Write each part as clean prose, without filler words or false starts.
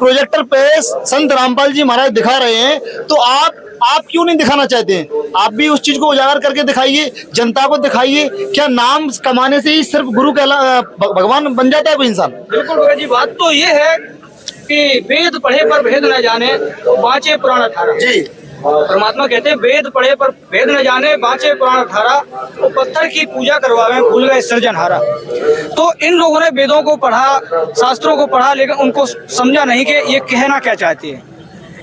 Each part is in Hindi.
प्रोजेक्टर पे संत रामपाल जी महाराज दिखा रहे हैं, तो आप क्यों नहीं दिखाना चाहते हैं? आप भी उस चीज को उजागर करके दिखाइए, जनता को दिखाइए। क्या नाम कमाने से ही सिर्फ गुरु भगवान बन जाता है कोई इंसान? बिल्कुल भगत जी, बात तो ये है कि वेद पढ़े पर भेद न जाने बाँचे पुराण 18। जी, परमात्मा कहते हैं वेद पढ़े पर भेद न जाने बाँचे पुराण 18, तो पत्थर की पूजा करवावे भूल गए सृजनहारा। तो इन लोगों ने वेदों को पढ़ा, शास्त्रों को पढ़ा, लेकिन उनको समझा नहीं कि ये कहना क्या चाहती है।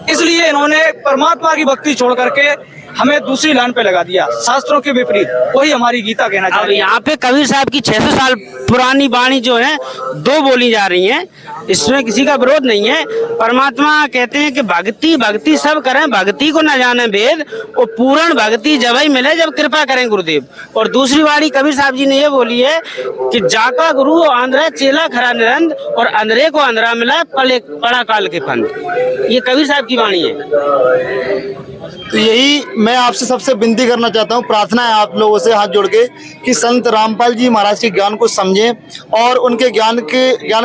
इसलिए इन्होंने परमात्मा की भक्ति छोड़ करके हमें दूसरी लाइन पे लगा दिया, शास्त्रों के विपरीत। वही हमारी गीता कहना चाहती है। यहाँ पे कबीर साहब की 600 साल पुरानी वाणी जो है दो बोली जा रही हैं, इसमें किसी का विरोध नहीं है। परमात्मा कहते हैं कि भक्ति भक्ति सब करें, भक्ति को न जाने भेद, और पूर्ण भक्ति जब ही मिले जब कृपा करें गुरुदेव। और दूसरी वाणी कबीर साहब जी ने ये बोली है कि जाका गुरु आंध्रा चेला खरा निरंद, और अंधरे को अंधरा मिला पड़ा काल के फंद। ये कबीर साहब की वाणी है। तो यही मैं आपसे सबसे विनती करना चाहता हूँ, प्रार्थना है आप लोगों से हाथ जोड़ के कि संत रामपाल जी महाराज के ज्ञान को समझें और उनके ज्ञान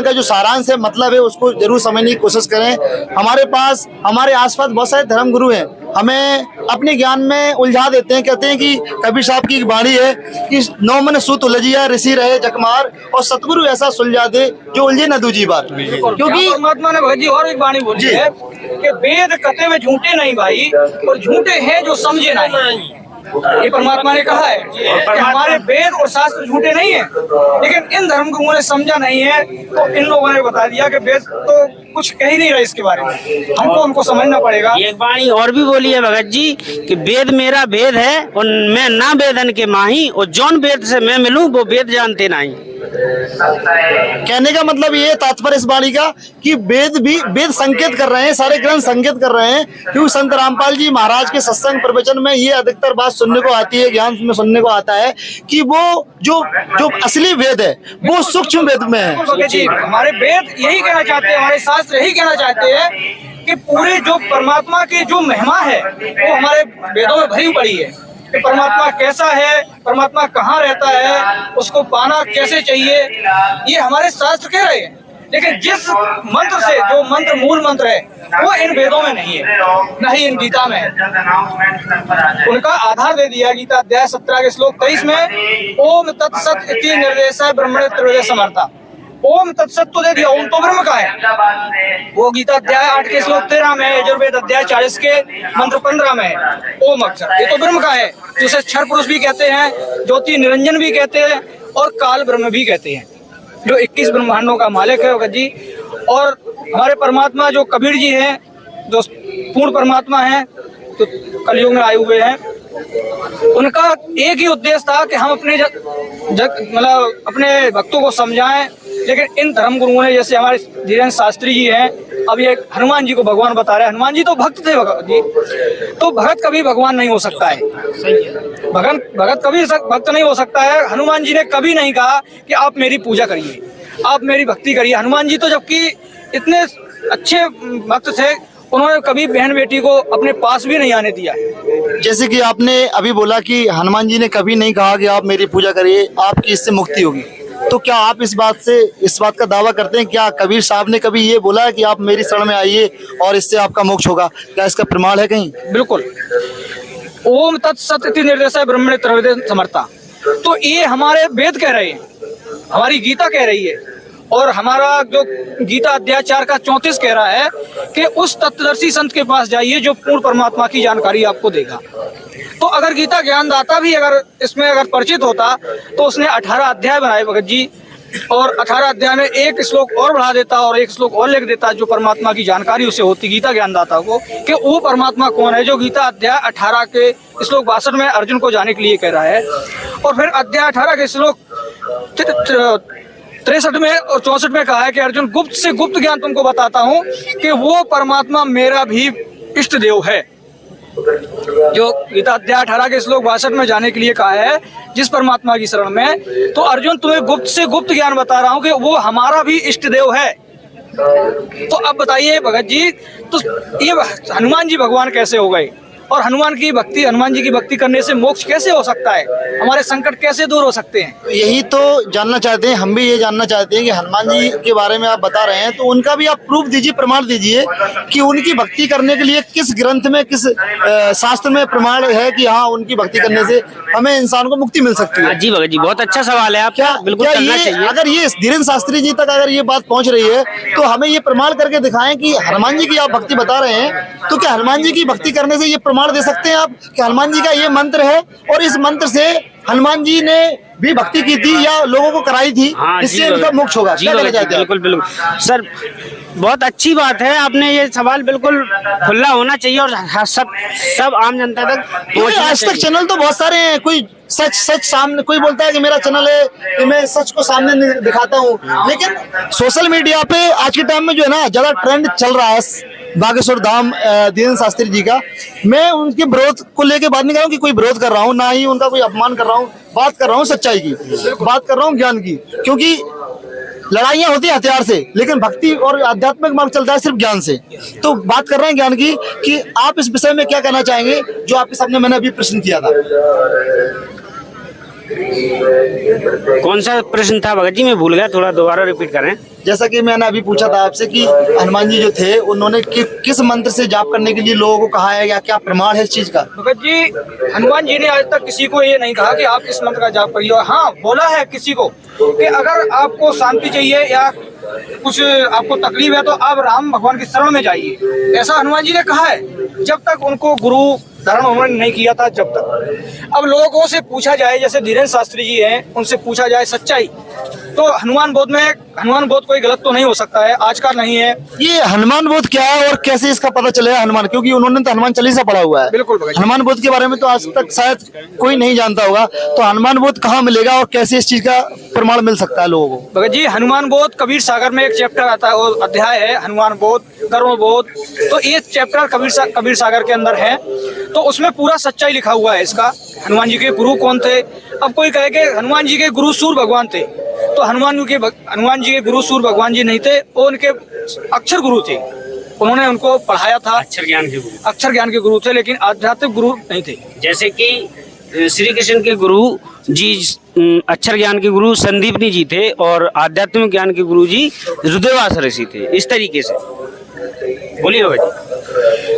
का जो सारांश है, मतलब है, उसको जरूर समझने की कोशिश करें। हमारे पास हमारे आसपास बहुत सारे धर्म गुरु हैं, हमें अपने ज्ञान में उलझा देते हैं। कहते हैं कि कबीर साहब की एक वाणी है कि 9 मन सूत उलझिया ऋषि रहे जकमार, और सतगुरु ऐसा सुलझा दे जो उलझे न दूजी बार। क्योंकि परमात्मा ने भगत जी और एक वाणी बोली है कि वेद कथे में झूठे नहीं भाई, और झूठे हैं जो समझे नहीं। ये परमात्मा ने कहा है कि हमारे वेद और शास्त्र झूठे नहीं है, लेकिन इन धर्म गुरुओं ने समझा नहीं है। तो इन लोगों ने बता दिया कि वेद तो कुछ कह ही नहीं रहे इसके बारे में, हमको उनको समझना पड़ेगा। एक वाणी और भी बोली है भगत जी कि वेद मेरा वेद है और मैं ना वेदन के माही, और जौन वेद से मैं मिलूं वो वेद जानते नहीं। कहने का मतलब ये तात्पर्य इस वाणी का कि वेद संकेत कर रहे हैं, सारे ग्रंथ संकेत कर रहे हैं। क्योंकि संत रामपाल जी महाराज के सत्संग प्रवचन में ये अधिकतर बात सुनने को आती है, ज्ञान में सुनने को आता है कि वो जो असली वेद है वो सूक्ष्म वेद में है। जी, हमारे वेद यही कहना चाहते हैं, हमारे शास्त्र यही कहना चाहते हैं कि पूरे जो परमात्मा की जो महिमा है वो हमारे वेदों में भरी पड़ी है कि परमात्मा कैसा है, परमात्मा कहाँ रहता है, उसको पाना कैसे चाहिए, ये हमारे शास्त्र कह रहे हैं। लेकिन जिस मंत्र से, जो मंत्र मूल मंत्र है, वो इन वेदों में नहीं है, न ही इन गीता में है। उनका आधार दे दिया गीता अध्याय 17 के श्लोक 23 में, ओम तत्सत इति निर्देशः ब्रह्मणे त्रिवेदे समर्था। ओम तत्सत तो दे दिया, ओम तो ब्रह्म का है। वो गीता अध्याय 8 के श्लोक 13 में, यजुर्वेद अध्याय 40 के मंत्र 15 में ओम अक्षर, ये तो ब्रह्म का है, जिसे क्षर पुरुष भी कहते हैं, ज्योति निरंजन भी कहते हैं, और काल ब्रह्म भी कहते हैं, जो 21 ब्रह्मांडों का मालिक है भगत जी। और हमारे परमात्मा जो कबीर जी हैं, जो पूर्ण परमात्मा हैं, जो कलयुग में आए हुए हैं, उनका एक ही उद्देश्य था कि हम अपने मतलब अपने भक्तों को समझाएं। लेकिन इन धर्म गुरुओं ने, जैसे हमारे धीरेन्द्र शास्त्री जी हैं, अब ये हनुमान जी को भगवान बता रहे हैं। हनुमान जी तो भक्त थे भगत जी, तो भगत कभी भगवान नहीं हो सकता है। भगत कभी भक्त नहीं हो सकता है। हनुमान जी ने कभी नहीं कहा कि आप मेरी पूजा करिए, आप मेरी भक्ति करिए। हनुमान जी तो जबकि इतने अच्छे भक्त थे, उन्होंने कभी बहन बेटी को अपने पास भी नहीं आने दिया। जैसे कि आपने अभी बोला कि हनुमान जी ने कभी नहीं कहा कि आप मेरी पूजा करिए, आपकी इससे मुक्ति होगी, तो क्या आप इस बात का दावा करते हैं? क्या कबीर साहब ने कभी ये बोला कि आप मेरी शरण में आइए और इससे आपका मोक्ष होगा? क्या इसका प्रमाण है कहीं? बिल्कुल, ओम तत्सत इति निर्देशः ब्रह्मणे त्रिवेदे समर्था। तो ये हमारे वेद कह रहे हैं, हमारी गीता कह रही है, और हमारा जो गीता अध्याय 4 का 34 कह रहा है कि उस तत्वदर्शी संत के पास जाइए जो पूर्ण परमात्मा की जानकारी आपको देगा। तो अगर गीता ज्ञानदाता भी अगर इसमें अगर परिचित होता तो उसने 18 अध्याय बनाए भगत जी, और 18 अध्याय में एक श्लोक और बढ़ा देता और एक श्लोक और लिख देता जो परमात्मा की जानकारी उसे होती गीता ज्ञानदाता को, कि वो परमात्मा कौन है जो गीता अध्याय 18 के श्लोक 62 में अर्जुन को जाने के लिए कह रहा है। और फिर अध्याय 18 के श्लोक 63 में और 64 में कहा है कि अर्जुन, गुप्त से गुप्त ज्ञान तुमको बताता हूँ कि वो परमात्मा मेरा भी इष्ट देव है। जो गीता अध्याय 18 के श्लोक 62 में जाने के लिए कहा है जिस परमात्मा की शरण में, तो अर्जुन तुम्हें गुप्त से गुप्त ज्ञान बता रहा हूँ कि वो हमारा भी इष्ट देव है। तो अब बताइए भगत जी, तो ये हनुमान जी भगवान कैसे हो गए? और हनुमान जी की भक्ति करने से मोक्ष कैसे हो सकता है, हमारे संकट कैसे दूर हो सकते हैं। यही तो जानना चाहते हैं, हम भी ये जानना चाहते हैं कि हनुमान जी के बारे में आप बता रहे हैं तो उनका भी आप प्रूफ दीजिए, प्रमाण दीजिए कि उनकी भक्ति करने के लिए किस ग्रंथ में, किस शास्त्र में प्रमाण है कि हाँ उनकी भक्ति करने से हमें इंसान को मुक्ति मिल सकती है। जी भगत जी, बहुत अच्छा सवाल है आपका, क्या बिल्कुल क्या करना ये चाहिए। अगर ये धीरेन्द्र शास्त्री जी तक अगर ये बात पहुंच रही है तो हमें ये प्रमाण करके दिखाएं कि हनुमान जी की आप भक्ति बता रहे हैं तो क्या हनुमान जी की भक्ति करने से ये प्रमाण दे सकते हैं आप कि हनुमान जी का ये मंत्र है और इस मंत्र से हनुमान जी ने भी भक्ति की थी या लोगों को कराई थी, हाँ, इससे इनका मोक्ष होगा। जी क्या कहना भगत जी, चाहते हैं आप? बिल्कुल बिल्कुल सर, बहुत अच्छी बात है, आपने ये सवाल बिल्कुल खुला होना चाहिए और सब आम जनता तक क्योंकि पहुंचना आज तक चाहिए। चैनल तो बहुत सारे हैं, कोई सच सामने, कोई बोलता है कि मेरा चैनल है कि मैं सच को सामने दिखाता हूँ, लेकिन सोशल मीडिया पे आज के टाइम में जो है ना ज्यादा ट्रेंड चल रहा है बागेश्वर धाम धीरेन्द्र शास्त्री जी का। मैं उनके विरोध को लेके बात नहीं कर रहा हूँ कि कोई विरोध कर रहा हूँ, ना ही उनका कोई अपमान कर रहा हूँ, बात कर रहा हूँ सच्चाई की, बात कर रहा हूँ ज्ञान की, क्योंकि लड़ाइयाँ होती है हथियार से लेकिन भक्ति और आध्यात्मिक मार्ग चलता है सिर्फ ज्ञान से। तो बात कर रहे हैं ज्ञान की कि आप इस विषय में क्या कहना चाहेंगे जो आपके सामने मैंने अभी प्रश्न किया था। कौन सा प्रश्न था भगत जी, मैं भूल गया, थोड़ा दोबारा रिपीट करें। जैसा कि मैंने अभी पूछा था आपसे कि हनुमान जी जो थे उन्होंने किस मंत्र से जाप करने के लिए लोगों को कहा है या क्या प्रमाण है इस चीज का। भगत जी, हनुमान जी ने आज तक किसी को ये नहीं कहा कि आप इस मंत्र का जाप करिए, और हाँ बोला है किसी को कि अगर आपको शांति चाहिए या कुछ आपको तकलीफ है तो आप राम भगवान की शरण में जाइए, ऐसा हनुमान जी ने कहा है। जब तक उनको गुरु धारण उन्होंने नहीं किया था जब तक। अब लोगों से पूछा जाए, जैसे धीरेन्द्र शास्त्री जी हैं, उनसे पूछा जाए सच्चाई, तो हनुमान बोध कोई गलत तो नहीं हो सकता है, आज का नहीं है। ये हनुमान बोध क्या है और कैसे इसका पता चलेगा हनुमान, क्योंकि उन्होंने तो हनुमान चालीसा पढ़ा हुआ है। बिल्कुल भगत जी। हनुमान बोध के बारे में तो आज तक शायद कोई नहीं जानता होगा, तो हनुमान बोध कहाँ मिलेगा और कैसे इस चीज का प्रमाण मिल सकता है लोगों को। भगत जी, हनुमान बोध कबीर सागर में एक चैप्टर आता है, वो अध्याय है हनुमान बोध, कर्म बोध, तो ये चैप्टर कबीर सागर के अंदर है, तो उसमें पूरा सच्चाई लिखा हुआ है इसका। हनुमान जी के गुरु कौन थे। अब कोई कहे कि हनुमान जी के गुरु सूर्य भगवान थे, तो हनुमान जी के गुरु सूर्य भगवान जी नहीं थे, वो उनके अक्षर गुरु थे, उन्होंने उनको पढ़ाया था, अक्षर ज्ञान के गुरु थे, लेकिन आध्यात्मिक गुरु नहीं थे। जैसे कि श्री कृष्ण के गुरु जी अक्षर ज्ञान के गुरु संदीपनी जी थे और आध्यात्मिक ज्ञान के गुरु जी हृदयवास ऋषि थे। इस तरीके से बोलिए भाई।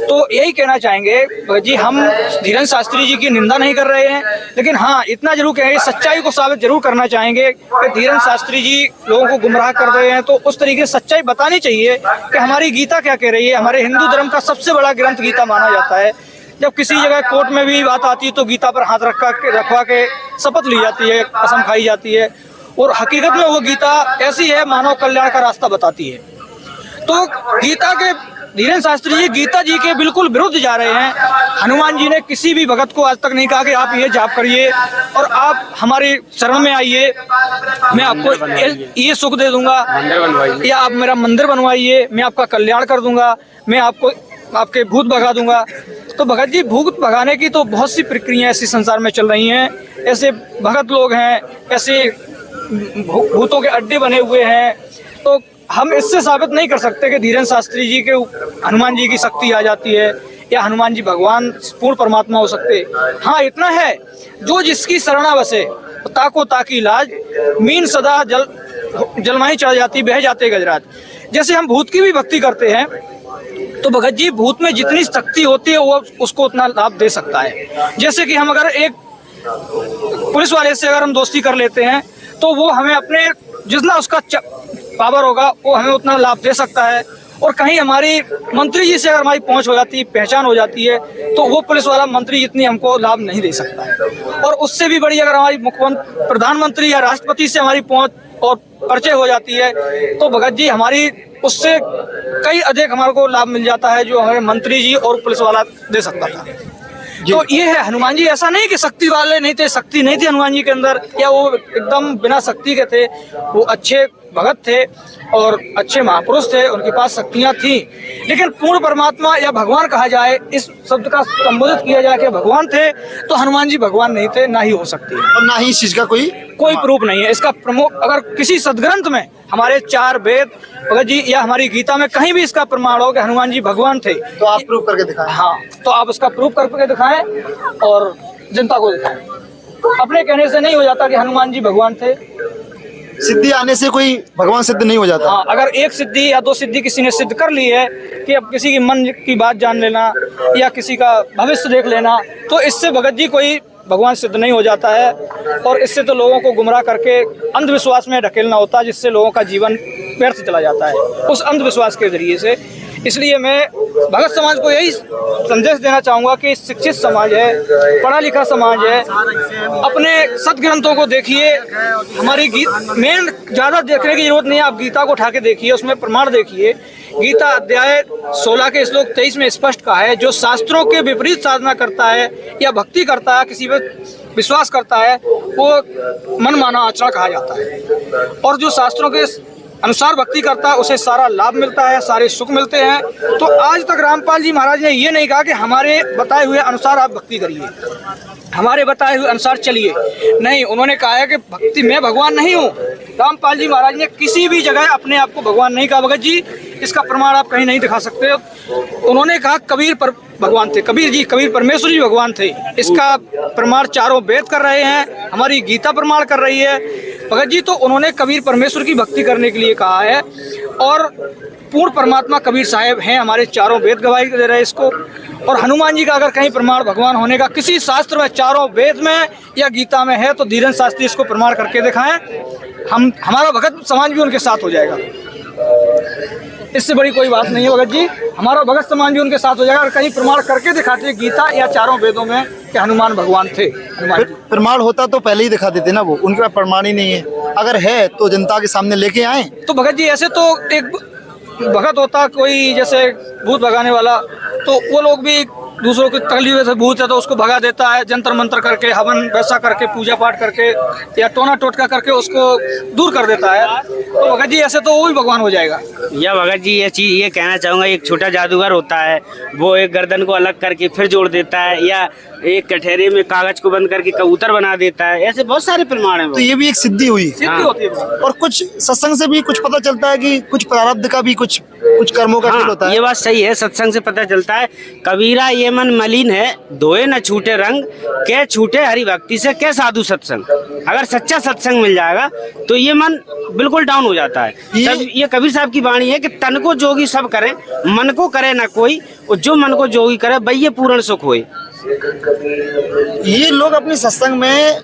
तो यही कहना चाहेंगे भगत जी, हम धीरेन्द्र शास्त्री जी की निंदा नहीं कर रहे हैं, लेकिन हाँ इतना जरूर कहेंगे, सच्चाई को साबित जरूर करना चाहेंगे कि धीरेन्द्र शास्त्री जी लोगों को गुमराह कर रहे हैं, तो उस तरीके से सच्चाई बतानी चाहिए कि हमारी गीता क्या कह रही है। हमारे हिंदू धर्म का सबसे बड़ा ग्रंथ गीता माना जाता है। जब किसी जगह कोर्ट में भी बात आती है तो गीता पर हाथ रखवा के शपथ ली जाती है, कसम खाई जाती है, और हकीकत में वो गीता ऐसी है, मानव कल्याण का रास्ता बताती है। तो गीता के धीरेन्द्र शास्त्री जी गीता जी के बिल्कुल विरुद्ध जा रहे हैं। हनुमान जी ने किसी भी भगत को आज तक नहीं कहा कि आप ये जाप करिए और आप हमारी शरण में आइए, मैं आपको ये सुख दे दूंगा, या आप मेरा मंदिर बनवाइए, मैं आपका कल्याण कर दूंगा, मैं आपको आपके भूत भगा दूंगा। तो भगत जी, भूत भगाने की तो बहुत सी प्रक्रियाएं ऐसी संसार में चल रही हैं, ऐसे भगत लोग हैं, ऐसे भूतों के अड्डे बने हुए हैं, तो हम इससे साबित नहीं कर सकते कि धीरेन्द्र शास्त्री जी के हनुमान जी की शक्ति आ जाती है या हनुमान जी भगवान पूर्ण परमात्मा हो सकते। हाँ इतना है, जो जिसकी शरणा बसे ताको ताकी लाज, मीन सदा जलमाही चढ़ जाती, बह जाते गजराज। जैसे हम भूत की भी भक्ति करते हैं तो भगत जी, भूत में जितनी शक्ति होती है वो उसको उतना लाभ दे सकता है। जैसे कि हम अगर एक पुलिस वाले से अगर हम दोस्ती कर लेते हैं तो वो हमें अपने जितना उसका पावर होगा वो हमें उतना लाभ दे सकता है। और कहीं हमारी मंत्री जी से अगर हमारी पहुंच हो जाती है, पहचान हो जाती है, तो वो पुलिस वाला मंत्री जितनी हमको लाभ नहीं दे सकता है। और उससे भी बड़ी अगर हमारी मुख्यमंत्री, प्रधानमंत्री या राष्ट्रपति से हमारी पहुंच और परिचय हो जाती है तो भगत जी हमारी उससे कई अधिक हमारे को लाभ मिल जाता है जो हमारे मंत्री जी और पुलिस वाला दे सकता था। तो ये है, हनुमान जी ऐसा नहीं कि शक्ति वाले नहीं थे, शक्ति नहीं थी हनुमान जी के अंदर, या वो एकदम बिना शक्ति के थे। वो अच्छे भगत थे और अच्छे महापुरुष थे, उनके पास शक्तियां थी, लेकिन पूर्ण परमात्मा या भगवान कहा जाए, इस शब्द का संबोधित किया जाए कि भगवान थे, तो हनुमान जी भगवान नहीं थे, ना ही हो सकती है, और ना ही इस चीज का कोई प्रूफ नहीं है। इसका प्रमुख अगर किसी सदग्रंथ में हमारे 4 वेद भगत जी या हमारी गीता में कहीं भी इसका प्रमाण हो कि हनुमान जी भगवान थे, तो आप प्रूव करके दिखाएं। हाँ, तो आप उसका प्रूफ करके दिखाएं और जनता को दिखाएं। अपने कहने से नहीं हो जाता कि हनुमान जी भगवान थे। सिद्धि आने से कोई भगवान सिद्ध नहीं हो जाता। हाँ, अगर 1 सिद्धि या 2 सिद्धि किसी ने सिद्ध कर ली है कि अब किसी की मन की बात जान लेना या किसी का भविष्य देख लेना, तो इससे भगत जी कोई भगवान सिद्ध नहीं हो जाता है। और इससे तो लोगों को गुमराह करके अंधविश्वास में ढकेलना होता है, जिससे लोगों का जीवन व्यर्थ चला जाता है उस अंधविश्वास के जरिए से। इसलिए मैं भगत समाज को यही संदेश देना चाहूँगा कि शिक्षित समाज है, पढ़ा लिखा समाज है, अपने सदग्रंथों को देखिए। हमारी मेन ज़्यादा देखने की जरूरत नहीं है, आप गीता को उठा के देखिए, उसमें प्रमाण देखिए। गीता अध्याय 16 के श्लोक 23 में स्पष्ट कहा है, जो शास्त्रों के विपरीत साधना करता है या भक्ति करता है, किसी पे विश्वास करता है, वो मनमाना आचरण कहा जाता है। और जो शास्त्रों के अनुसार भक्ति करता है उसे सारा लाभ मिलता है, सारे सुख मिलते हैं। तो आज तक रामपाल जी महाराज ने ये नहीं कहा कि हमारे बताए हुए अनुसार आप भक्ति करिए, हमारे बताए हुए अनुसार चलिए। नहीं, उन्होंने कहा है कि भक्ति मैं भगवान नहीं हूँ। रामपाल जी महाराज ने किसी भी जगह अपने आप को भगवान नहीं कहा भगत जी, इसका प्रमाण आप कहीं नहीं दिखा सकते। उन्होंने कहा कबीर पर भगवान थे, कबीर जी, कबीर परमेश्वर जी भगवान थे। इसका प्रमाण चारों वेद कर रहे हैं, हमारी गीता प्रमाण कर रही है भगत जी। तो उन्होंने कबीर परमेश्वर की भक्ति करने के लिए कहा है और पूर्ण परमात्मा कबीर साहब हैं, हमारे चारों वेद गवाही दे रहे हैं इसको। और हनुमान जी का अगर कहीं प्रमाण भगवान होने का किसी शास्त्र में, चारों वेद में या गीता में है, तो धीरेन्द्र शास्त्री इसको प्रमाण करके दिखाएं। हमारा भगत समाज भी उनके साथ हो जाएगा। इससे बड़ी कोई बात नहीं है भगत जी, हमारा भगत समाज भी उनके साथ हो जाएगा। और कहीं प्रमाण करके दिखाते गीता या चारों वेदों में कि हनुमान भगवान थे। प्रमाण होता तो पहले ही दिखा देते ना, वो उनका प्रमाण ही नहीं है। अगर है तो जनता के सामने लेके आए। तो भगत जी ऐसे तो एक भगत होता कोई जैसे भूत भगाने वाला, तो वो लोग भी दूसरों की तकलीफ से भूत है तो उसको भगा देता है, जंतर मंत्र करके, हवन वैसा करके, पूजा पाठ करके या टोना टोटका करके उसको दूर कर देता है। तो भगत जी ऐसे तो वो भी भगवान हो जाएगा। या भगत जी ये चीज ये कहना चाहूंगा, एक छोटा जादूगर होता है, वो एक गर्दन को अलग करके फिर जोड़ देता है, या एक कटहरे में कागज को बंद करके कबूतर बना देता है। ऐसे बहुत सारे प्रमाण हैं। तो ये भी एक सिद्धि हुई। सिद्धि होती है। और कुछ सत्संग से भी कुछ पता चलता है कि कुछ प्रारब्ध का भी कुछ कर्मों का खेल होता है। ये बात सही है, सत्संग से पता चलता है। कबीरा ये मन मलिन है, धोए न छूटे रंग, क्या छूटे हरि भक्ति से, क्या साधु सत्संग। अगर सच्चा सत्संग मिल जाएगा तो ये मन बिल्कुल डाउन हो जाता है। ये कबीर साहब की वाणी है कि तन को जोगी सब करे, मन को करे ना कोई, और जो मन को जोगी करे वही ये पूर्ण सुख होए। ये लोग अपने सत्संग में,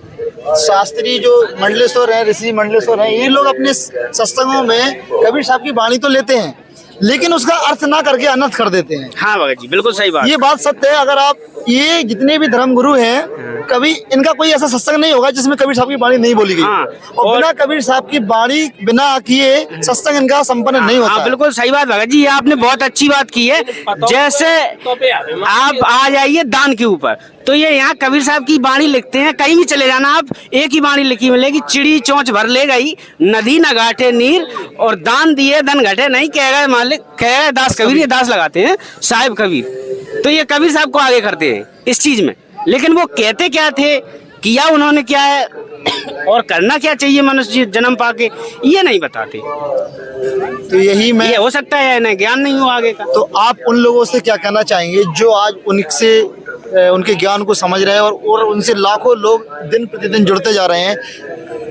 शास्त्री जो मंडलेश्वर है, ऋषि मंडलेश्वर है, ये लोग अपने सत्संगों में कबीर साहब की वाणी तो लेते हैं, लेकिन उसका अर्थ ना करके अनर्थ कर देते हैं। हाँ भगत जी, बिल्कुल सही बात। ये बात सत्य है। अगर आप ये जितने भी धर्म गुरु हैं, कभी इनका कोई ऐसा सत्संग नहीं होगा जिसमें कबीर साहब की वाणी नहीं बोली गई। हाँ, और बिना कबीर साहब की वाणी बिना किए सत्संग इनका संपन्न नहीं होता। हाँ, बिल्कुल सही बात भगत जी, ये आपने बहुत अच्छी बात की है। जैसे आप आ जाइए दान के ऊपर, तो ये यहाँ कबीर साहब की वाणी लिखते हैं, कहीं भी चले जाना आप, एक ही वाणी लिखी मिलेगी, चिड़ी चोंच भर ले गई नदी न घाटे नीर, और दान दिए धन घटे नहीं, कहेगा मालिक, कहेगा दास कबीर। ये दास लगाते हैं साहिब कबीर, तो ये कबीर साहब को आगे करते हैं इस चीज में। लेकिन वो कहते क्या थे, किया उन्होंने क्या है और करना क्या चाहिए मनुष्य जन्म पाके, ये नहीं बताते। तो यही मैं, ये हो सकता है ना ज्ञान नहीं हो आगे का। तो आप उन लोगों से क्या कहना चाहेंगे जो आज उनसे उनके ज्ञान को समझ रहे हैं और उनसे लाखों लोग दिन प्रतिदिन जुड़ते जा रहे हैं?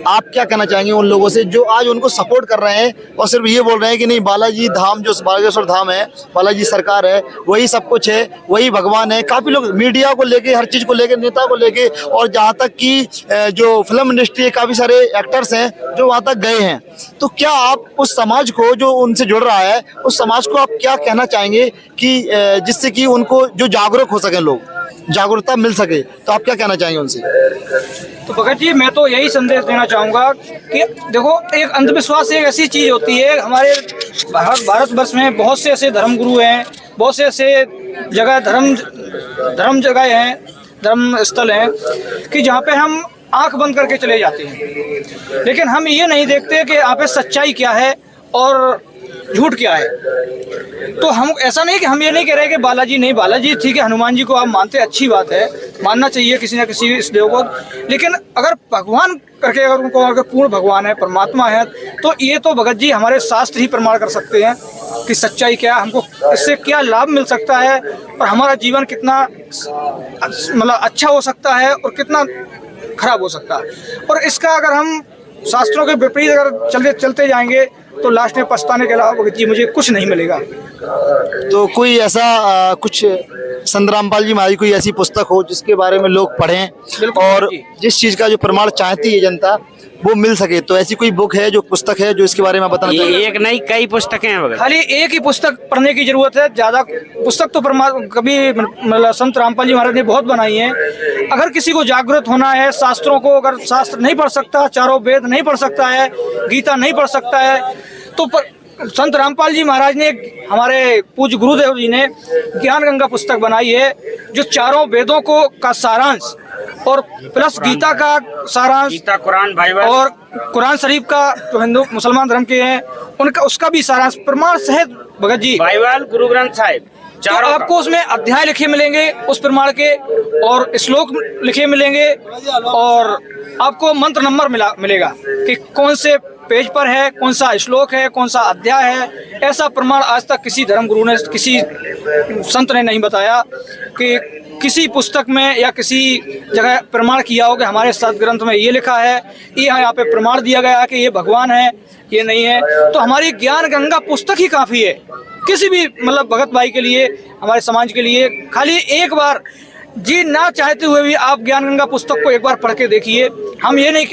आप क्या कहना चाहेंगे उन लोगों से जो आज उनको सपोर्ट कर रहे हैं और सिर्फ ये बोल रहे हैं कि नहीं, बालाजी धाम जो बागेश्वर धाम है, बालाजी सरकार है, वही सब कुछ है, वही भगवान है। काफ़ी लोग मीडिया को लेके, हर चीज़ को लेके, नेता को लेके, और जहाँ तक कि जो फिल्म इंडस्ट्री है, काफ़ी सारे एक्टर्स हैं जो वहाँ तक गए हैं। तो क्या आप उस समाज को जो उनसे जुड़ रहा है, उस समाज को आप क्या कहना चाहेंगे कि जिससे कि उनको जो जागरूक हो सके, लोग जागरूकता मिल सके, तो आप क्या कहना चाहेंगे उनसे? तो भगत जी मैं तो यही संदेश देना चाहूँगा कि देखो, एक अंधविश्वास एक ऐसी चीज़ होती है। हमारे भारतवर्ष में बहुत से ऐसे धर्म गुरु हैं, बहुत से ऐसे जगह धर्म जगह हैं, धर्म स्थल हैं कि जहाँ पे हम आंख बंद करके चले जाते हैं, लेकिन हम ये नहीं देखते कि यहाँ पे सच्चाई क्या है और झूठ क्या है। तो हम ऐसा नहीं कि हम ये नहीं कह रहे कि बालाजी नहीं, बालाजी ठीक है, हनुमान जी को आप मानते, अच्छी बात है, मानना चाहिए किसी न किसी इस देव को। लेकिन अगर भगवान करके अगर उनको अगर पूर्ण भगवान है, परमात्मा है, तो ये तो भगत जी हमारे शास्त्र ही प्रमाण कर सकते हैं कि सच्चाई क्या है, हमको इससे क्या लाभ मिल सकता है और हमारा जीवन कितना मतलब अच्छा हो सकता है और कितना खराब हो सकता है। और इसका अगर हम शास्त्रों के विपरीत अगर चलते जाएंगे तो लास्ट में पछताने के अलावा भगत जी मुझे कुछ नहीं मिलेगा। तो कोई ऐसा कुछ संत रामपाल जी महाराज कोई ऐसी पुस्तक हो जिसके बारे में लोग पढ़ें और जिस चीज का जो प्रमाण चाहती है जनता वो मिल सके, तो ऐसी कोई बुक है जो पुस्तक है जो इसके बारे में बताना चाहिए? एक नहीं कई पुस्तकें हैं भगत। खाली एक ही पुस्तक पढ़ने की जरूरत है, ज्यादा पुस्तक तो कभी मतलब संत रामपाल जी महाराज ने बहुत बनाई है। अगर किसी को जागृत होना है शास्त्रों को, अगर शास्त्र नहीं पढ़ सकता, चारों वेद नहीं पढ़ सकता है, गीता नहीं पढ़ सकता है, तो संत रामपाल जी महाराज ने हमारे पूज्य गुरुदेव जी ने ज्ञान गंगा पुस्तक बनाई है जो चारों वेदों को का सारांश और प्लस गीता का सारांश, गीता, कुरान, बाइबल और कुरान शरीफ का जो हिंदू मुसलमान धर्म के हैं उनका उसका भी सारांश प्रमाण सहित भगत जी, बाइबल, गुरु ग्रंथ साहिब, तो आपको उसमें अध्याय लिखे मिलेंगे उस प्रमाण के और श्लोक लिखे मिलेंगे और आपको मंत्र नंबर मिलेगा कि कौन से पेज पर है, कौन सा श्लोक है, कौन सा अध्याय है। ऐसा प्रमाण आज तक किसी धर्म गुरु ने, किसी संत ने नहीं बताया कि किसी पुस्तक में या किसी जगह प्रमाण किया हो कि हमारे सदग्रंथ में ये लिखा है, ये यहाँ पे प्रमाण दिया गया है कि ये भगवान है, ये नहीं है। तो हमारी ज्ञान गंगा पुस्तक ही काफ़ी है किसी भी मतलब भगत भाई के लिए, हमारे समाज के लिए। खाली एक बार जी ना चाहते हुए भी आप ज्ञान गंगा पुस्तक को एक बार पढ़ के देखिए। हम ये नहीं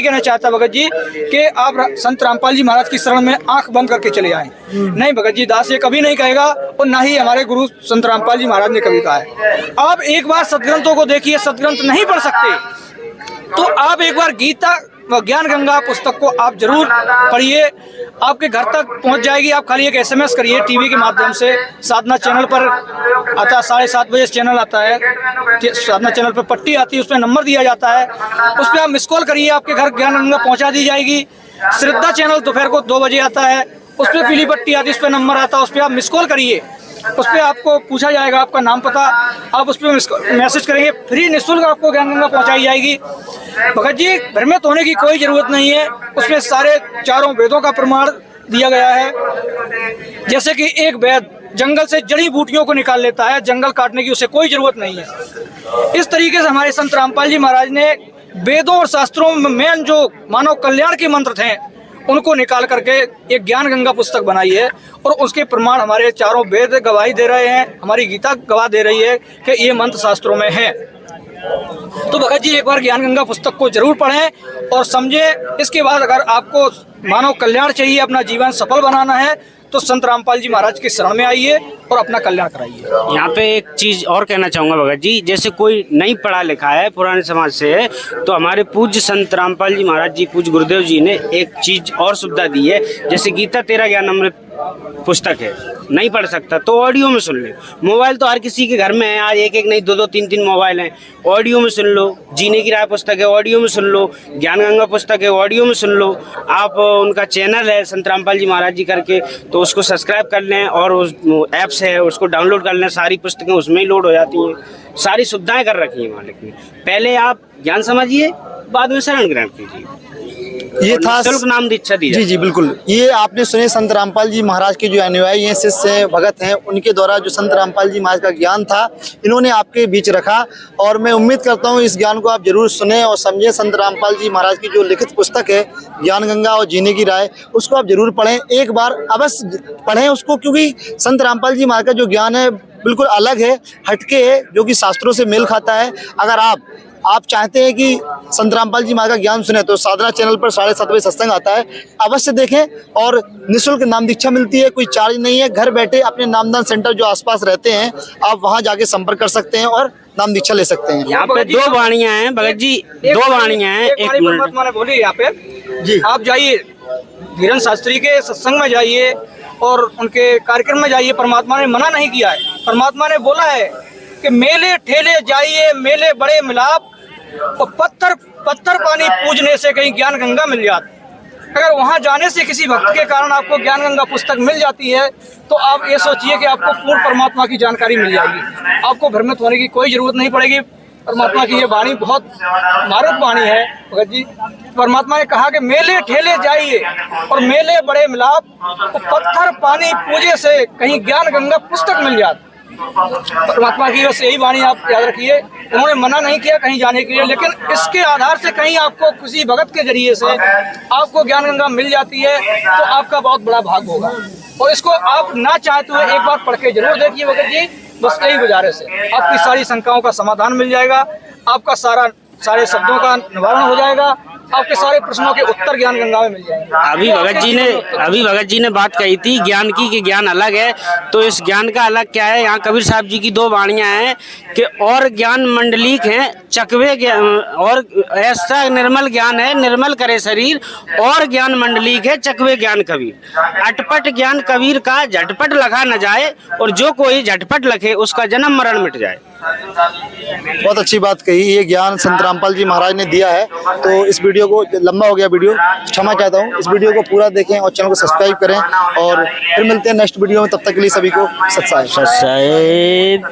कहना चाहता भगत जी कि आप संत रामपाल जी महाराज की शरण में आंख बंद करके चले आए, नहीं भगत जी, दास ये कभी नहीं कहेगा और ना ही हमारे गुरु संत रामपाल जी महाराज ने कभी कहा है। आप एक बार सदग्रंथों को देखिए, सदग्रंथ नहीं पढ़ सकते तो आप एक बार गीता व ज्ञान गंगा पुस्तक को आप जरूर पढ़िए, आपके घर तक पहुंच जाएगी। आप खाली एक SMS करिए टीवी के माध्यम से, साधना चैनल पर आता है, 7:30 बजे चैनल आता है, साधना चैनल पर पट्टी आती है, उसमें नंबर दिया जाता है, उस पर आप मिस कॉल करिए, आपके घर ज्ञान गंगा पहुंचा दी जाएगी। श्रद्धा चैनल दोपहर को 2 बजे आता है, उस पर पीली पट्टी आती है, उस पर नंबर आता है, उस पर आप मिस कॉल करिए, उस पर आपको पूछा जाएगा आपका नाम पता, आप उस पर मैसेज करेंगे, फ्री निःशुल्क आपको ज्ञान गंगा पहुंचाई जाएगी। भगत जी भ्रमित होने की कोई जरूरत नहीं है, उसमें सारे चारों वेदों का प्रमाण दिया गया है। जैसे कि एक वैद जंगल से जड़ी बूटियों को निकाल लेता है, जंगल काटने की उसे कोई जरूरत नहीं है। इस तरीके से हमारे संत रामपाल जी महाराज ने वेदों और शास्त्रों में मेन जो मानव कल्याण के मंत्र थे उनको निकाल करके एक ज्ञान गंगा पुस्तक बनाई है और उसके प्रमाण हमारे चारों वेद गवाही दे रहे हैं, हमारी गीता गवाह दे रही है कि ये मंत्र शास्त्रों में है। तो भगत जी एक बार ज्ञान गंगा पुस्तक को जरूर पढ़ें और समझें। इसके बाद अगर आपको मानव कल्याण चाहिए, अपना जीवन सफल बनाना है, तो संत रामपाल जी महाराज की शरण में आइए और अपना कल्याण कराइए। यहाँ पे एक चीज और कहना चाहूंगा भगत जी, जैसे कोई नहीं पढ़ा लिखा है, पुराने समाज से है, तो हमारे पूज्य संत रामपाल जी महाराज जी, पूज्य गुरुदेव जी ने एक चीज और सुविधा दी है। जैसे गीता 13 ज्ञान अमृत पुस्तक है, नहीं पढ़ सकता तो ऑडियो में सुन ले। मोबाइल तो हर किसी के घर में है आज, एक नहीं 2-2 3-3 मोबाइल हैं, ऑडियो में सुन लो। जीने की राह पुस्तक है, ऑडियो में सुन लो। ज्ञान गंगा पुस्तक है, ऑडियो में सुन लो। आप उनका चैनल है संत रामपाल जी महाराज जी करके, तो उसको सब्सक्राइब कर लें और उस ऐप्स है उसको डाउनलोड कर लें, सारी पुस्तकें उसमें ही लोड हो जाती हैं, सारी सुविधाएं कर रखी हैं मालिक ने। पहले आप ज्ञान समझिए, बाद में शरण ग्रहण कीजिए। ये था शुल्क नाम दीक्षा दी। जी बिल्कुल, ये आपने सुने संत रामपाल जी महाराज के जो अनुयायी हैं, शिष्य हैं, भगत हैं, उनके द्वारा जो संत रामपाल जी महाराज का ज्ञान था इन्होंने आपके बीच रखा और मैं उम्मीद करता हूँ इस ज्ञान को आप जरूर सुने और समझें। संत रामपाल जी महाराज की जो लिखित पुस्तक है ज्ञान गंगा और जीने की राह, उसको आप जरूर पढ़ें, एक बार अवश्य पढ़ें उसको, क्योंकि संत रामपाल जी महाराज का जो ज्ञान है बिल्कुल अलग है, हटके है, जो कि शास्त्रों से मेल खाता है। अगर आप चाहते हैं कि संत रामपाल जी महाराज का ज्ञान सुने तो साधना चैनल पर 7:30 बजे सत्संग आता है, अवश्य देखें और निःशुल्क नाम दीक्षा मिलती है, कोई चार्ज नहीं है। घर बैठे अपने नामदान सेंटर जो आसपास रहते हैं आप वहां जाके संपर्क कर सकते हैं और नाम दीक्षा ले सकते हैं। यहाँ पे 2 वाणियाँ हैं भगत जी, 2 वाणियाँ हैं। एक परमात्मा ने बोली यहाँ पे जी, आप जाइए धीरेन्द्र शास्त्री के सत्संग में जाइए और उनके कार्यक्रम में जाइए। परमात्मा ने मना नहीं किया है, परमात्मा ने बोला है कि मेले ठेले जाइए, मेले बड़े मिलाप और पत्थर पानी पूजने से कहीं ज्ञान गंगा मिल जाती। अगर वहां जाने से किसी भक्त के कारण आपको ज्ञान गंगा पुस्तक मिल जाती है तो आप ये सोचिए कि आपको पूर्ण परमात्मा की जानकारी मिल जाएगी, आपको भ्रमित होने की कोई जरूरत नहीं पड़ेगी। परमात्मा की ये वाणी बहुत मारुत वाणी है भगत जी। परमात्मा ने कहा कि मेले ठेले जाइए और मेले बड़े मिलाप, तो पत्थर पानी पूजे से कहीं ज्ञान गंगा पुस्तक मिल जाती। परमात्मा की बस यही वाणी आप याद रखिए। उन्होंने मना नहीं किया कहीं जाने के लिए, लेकिन इसके आधार से कहीं आपको किसी भगत के जरिए से आपको ज्ञान गंगा मिल जाती है तो आपका बहुत बड़ा भाग होगा। और इसको आप ना चाहते हुए एक बार पढ़ के जरूर देखिए भगत जी। बस यही गुजारिश है, आपकी सारी शंकाओं का समाधान मिल जाएगा, आपका सारे शब्दों का निवारण हो जाएगा, आपके सारे प्रश्नों के उत्तर ज्ञान गंगा में मिल जाएंगे। अभी भगत जी ने बात कही थी ज्ञान की कि ज्ञान अलग है, तो इस ज्ञान का अलग क्या है। यहाँ कबीर साहब जी की दो वाणियां हैं कि और ज्ञान मंडलीक हैं चकवे ज्ञान, और ऐसा निर्मल ज्ञान है निर्मल करे शरीर, और ज्ञान मंडलीक है चकवे ज्ञान कबीर। अटपट ज्ञान कबीर का झटपट लखा न जाए, और जो कोई झटपट लखे उसका जन्म मरण मिट जाए। बहुत अच्छी बात कही। ये ज्ञान संत रामपाल जी महाराज ने दिया है। तो इस वीडियो को, लंबा हो गया वीडियो, क्षमा चाहता हूँ। इस वीडियो को पूरा देखें और चैनल को सब्सक्राइब करें, और फिर मिलते हैं नेक्स्ट वीडियो में। तब तक के लिए सभी को सत साहेब।